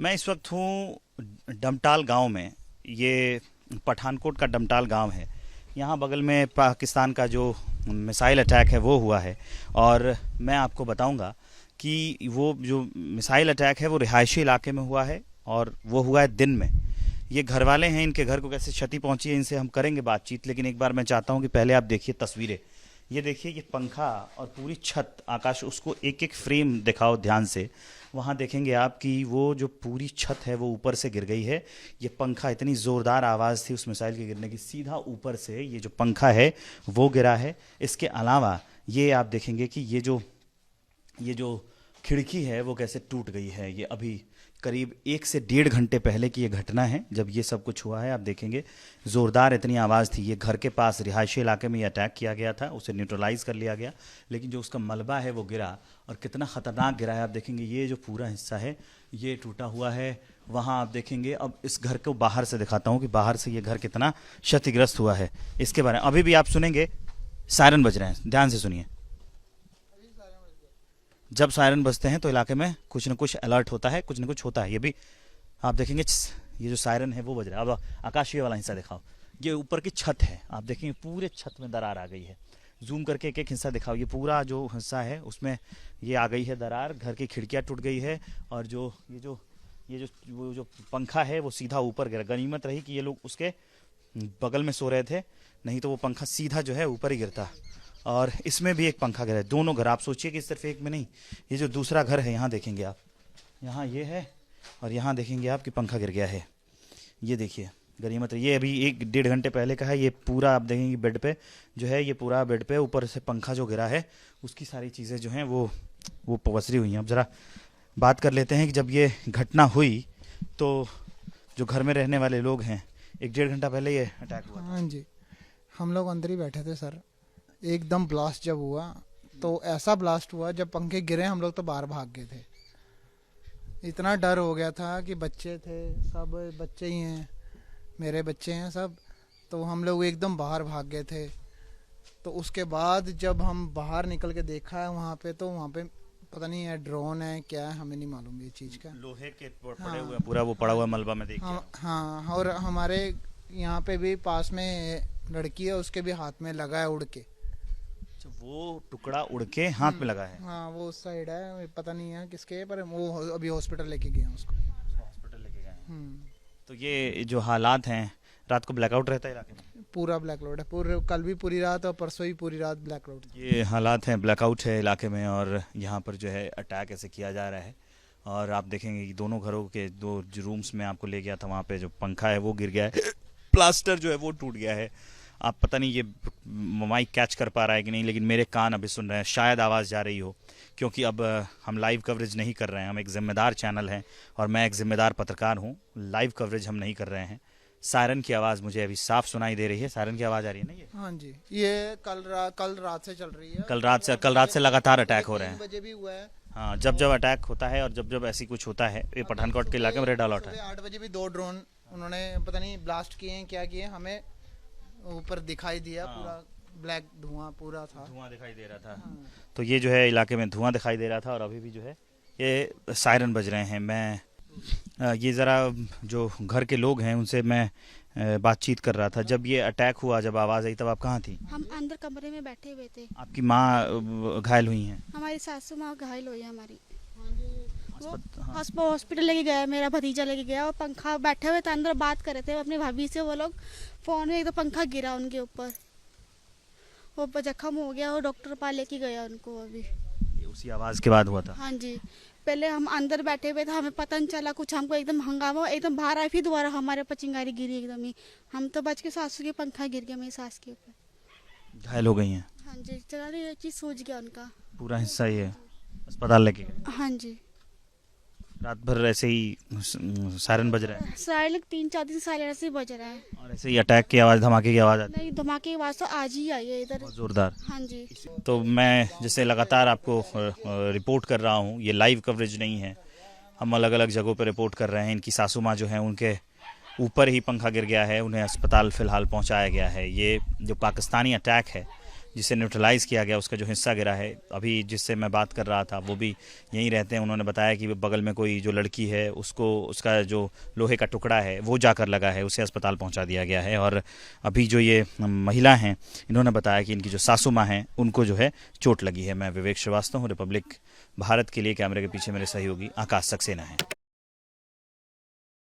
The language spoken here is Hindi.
मैं इस वक्त हूँ डमटाल गांव में। ये पठानकोट का डमटाल गांव है। यहाँ बगल में पाकिस्तान का जो मिसाइल अटैक है वो हुआ है। और मैं आपको बताऊंगा कि वो जो मिसाइल अटैक है वो रिहायशी इलाके में हुआ है और वो हुआ है दिन में। ये घर वाले हैं, इनके घर को कैसे क्षति पहुंची है इनसे हम करेंगे बातचीत, लेकिन एक बार मैं चाहता हूं कि पहले आप देखिए तस्वीरें। ये देखिए, ये पंखा और पूरी छत आकाश, उसको एक एक फ्रेम दिखाओ ध्यान से। वहाँ देखेंगे आप कि वो जो पूरी छत है वो ऊपर से गिर गई है। ये पंखा, इतनी ज़ोरदार आवाज़ थी उस मिसाइल के गिरने की, सीधा ऊपर से ये जो पंखा है वो गिरा है। इसके अलावा ये आप देखेंगे कि ये जो खिड़की है वो कैसे टूट गई है। ये अभी करीब 1 से 1.5 घंटे पहले की ये घटना है जब ये सब कुछ हुआ है। आप देखेंगे ज़ोरदार इतनी आवाज़ थी। ये घर के पास रिहायशी इलाके में ये अटैक किया गया था, उसे न्यूट्रलाइज कर लिया गया, लेकिन जो उसका मलबा है वो गिरा और कितना ख़तरनाक गिरा है। आप देखेंगे ये जो पूरा हिस्सा है ये टूटा हुआ है। वहाँ आप देखेंगे, अब इस घर को बाहर से दिखाता हूँ कि बाहर से ये घर कितना क्षतिग्रस्त हुआ है। इसके बारे में अभी भी आप सुनेंगे, सायरन बज रहे हैं, ध्यान से सुनिए। जब सायरन बजते हैं तो इलाके में कुछ न कुछ अलर्ट होता है, कुछ न कुछ होता है। ये भी आप देखेंगे, ये जो सायरन है वो बज रहा है। अब आकाशीय वाला हिस्सा दिखाओ, ये ऊपर की छत है। आप देखेंगे पूरे छत में दरार आ गई है। जूम करके एक एक हिस्सा दिखाओ। ये पूरा जो हिस्सा है उसमें ये आ गई है दरार, घर की खिड़कियाँ टूट गई है। और वो जो पंखा है वो सीधा ऊपर गिरा। गनीमत रही कि ये लोग उसके बगल में सो रहे थे, नहीं तो वो पंखा सीधा जो है ऊपर ही गिरता। और इसमें भी एक पंखा गिरा है, दोनों घर। आप सोचिए कि सिर्फ एक में नहीं, ये जो दूसरा घर है यहाँ देखेंगे आप, यहाँ ये है और यहाँ देखेंगे आप कि पंखा गिर गया है। ये देखिए गनीमत, ये अभी 1-1.5 घंटे पहले का है। ये पूरा आप देखेंगे बेड पे जो है, ये पूरा बेड पे ऊपर से पंखा जो गिरा है उसकी सारी चीज़ें जो हैं वो पसरी हुई हैं। अब ज़रा बात कर लेते हैं कि जब ये घटना हुई तो जो घर में रहने वाले लोग हैं, 1-1.5 घंटा पहले ये अटैक हुआ। हाँ जी, हम लोग अंदर ही बैठे थे सर। एकदम ब्लास्ट जब हुआ तो ऐसा ब्लास्ट हुआ, जब पंखे गिरे हम लोग तो बाहर भाग गए थे। इतना डर हो गया था कि बच्चे थे, सब बच्चे ही हैं, मेरे बच्चे हैं सब, तो हम लोग एकदम बाहर भाग गए थे। तो उसके बाद जब हम बाहर निकल के देखा है वहाँ पे, तो वहाँ पे पता नहीं है ड्रोन है क्या है, हमें नहीं मालूम ये चीज़ का। लोहे के पड़े हुए पूरा वो पड़ा हुआ मलबा में देखिए। हाँ, और हमारे यहाँ पे भी पास में लड़की है, उसके भी हाथ में लगा है उड़ के। वो टुकड़ा उड़ के हाथ में लगा है। हाँ, वो उस साइड है, पता नहीं है किसके, पर वो अभी हॉस्पिटल लेके गए हैं उसको। हॉस्पिटल लेके गए हैं। तो ये जो हालात हैं, रात को ब्लैकआउट रहता है इलाके में? पूरा ब्लैकआउट है, पूरे कल भी पूरी रात और परसों ही पूरी रात ब्लैकआउट। ये हालात हैं, ब्लैकआउट है इलाके में और यहाँ पर जो है अटैक ऐसे किया जा रहा है। और आप देखेंगे कि दोनों घरों के दो जो रूम्स में आपको ले गया था, वहाँ पे जो पंखा है वो गिर गया है, प्लास्टर जो है वो टूट गया है। आप पता नहीं ये माइक कैच कर पा रहा है कि नहीं, लेकिन मेरे कान अभी सुन रहे हैं, शायद आवाज़ जा रही हो, क्योंकि अब हम लाइव कवरेज नहीं कर रहे हैं। हम एक ज़िम्मेदार चैनल हैं और मैं एक ज़िम्मेदार पत्रकार हूँ। लाइव कवरेज हम नहीं कर रहे हैं। सायरन की आवाज़ मुझे अभी साफ सुनाई दे रही है। सायरन की आवाज़ आ रही है ना ये? हाँ जी, ये कल रात से चल रही है। कल रात से लगातार अटैक हो रहे हैं। 3 बजे भी हुआ है। हाँ, जब अटैक होता है और जब ऐसी कुछ होता है, ये पठानकोट के इलाके में रेड अलर्ट है। 8 बजे भी 2 ड्रोन उन्होंने पता नहीं ब्लास्ट किए हैं क्या किए, हमें ऊपर दिखाई दिया। हाँ। पूरा ब्लैक धुआं पूरा था, धुआं दिखाई दे रहा था। हाँ। तो ये जो है इलाके में धुआं दिखाई दे रहा था और अभी भी जो है ये सायरन बज रहे हैं। मैं ये ज़रा जो घर के लोग हैं उनसे मैं बातचीत कर रहा था। जब ये अटैक हुआ, जब आवाज़ आई, तब आप कहाँ थी? हम अंदर कमरे में बैठे हुए थे। आपकी माँ घायल हुई हैं? हमारी सासू माँ घायल हुई है हमारी। हाँ। हॉस्पिटल लेके गया, मेरा भतीजा लेके गया। और पंखा बैठे हुए थे अंदर, बात कर रहे थे अपनी भाभी से। वो लोग फोन में, एकदम पंखा गिरा उनके ऊपर, वो जख्म हो गया और डॉक्टर पास लेके गया उनको अभी। ये उसी आवाज़ के बाद हुआ था? हाँ जी, पहले हम अंदर बैठे हुए थे, हमें पता नहीं चला कुछ। हमको एकदम हंगामा, एकदम बाहर आए, फिर दोबारा हमारे ऊपर चिंगारी गिरी एकदम ही। हम तो बच के, सासू के पंखा गिर गया मेरी सास के ऊपर। घायल हो गई हैं? हाँ जी, चला ये चीज़ सूझ गया उनका पूरा हिस्सा ही है, अस्पताल लेके गए? हाँ जी, रात भर ऐसे ही सायरन बज रहा है? साइलेंट 3-4 दिन साइलेंट ऐसे ही बज रहा है। और ऐसे ही अटैक की आवाज़, धमाके की आवाज़ आती है? नहीं, धमाके की आवाज़ तो आज ही आई है इधर। बहुत ज़ोरदार। हाँ जी। तो मैं जैसे लगातार आपको रिपोर्ट कर रहा हूँ, ये लाइव कवरेज नहीं है, हम अलग अलग जगहों पर रिपोर्ट कर रहे हैं। इनकी सासू माँ जो है, उनके ऊपर ही पंखा गिर गया है, उन्हें अस्पताल फ़िलहाल पहुँचाया गया है। ये जो पाकिस्तानी अटैक है जिसे न्यूट्रलाइज़ किया गया, उसका जो हिस्सा गिरा है। अभी जिससे मैं बात कर रहा था वो भी यहीं रहते हैं। उन्होंने बताया कि बगल में कोई जो लड़की है उसको उसका जो लोहे का टुकड़ा है वो जाकर लगा है, उसे अस्पताल पहुंचा दिया गया है। और अभी जो ये महिला हैं इन्होंने बताया कि इनकी जो सासू माँ हैं उनको जो है चोट लगी है। मैं विवेक श्रीवास्तव हूँ, रिपब्लिक भारत के लिए। कैमरे के पीछे मेरे सहयोगी आकाश सक्सेना है।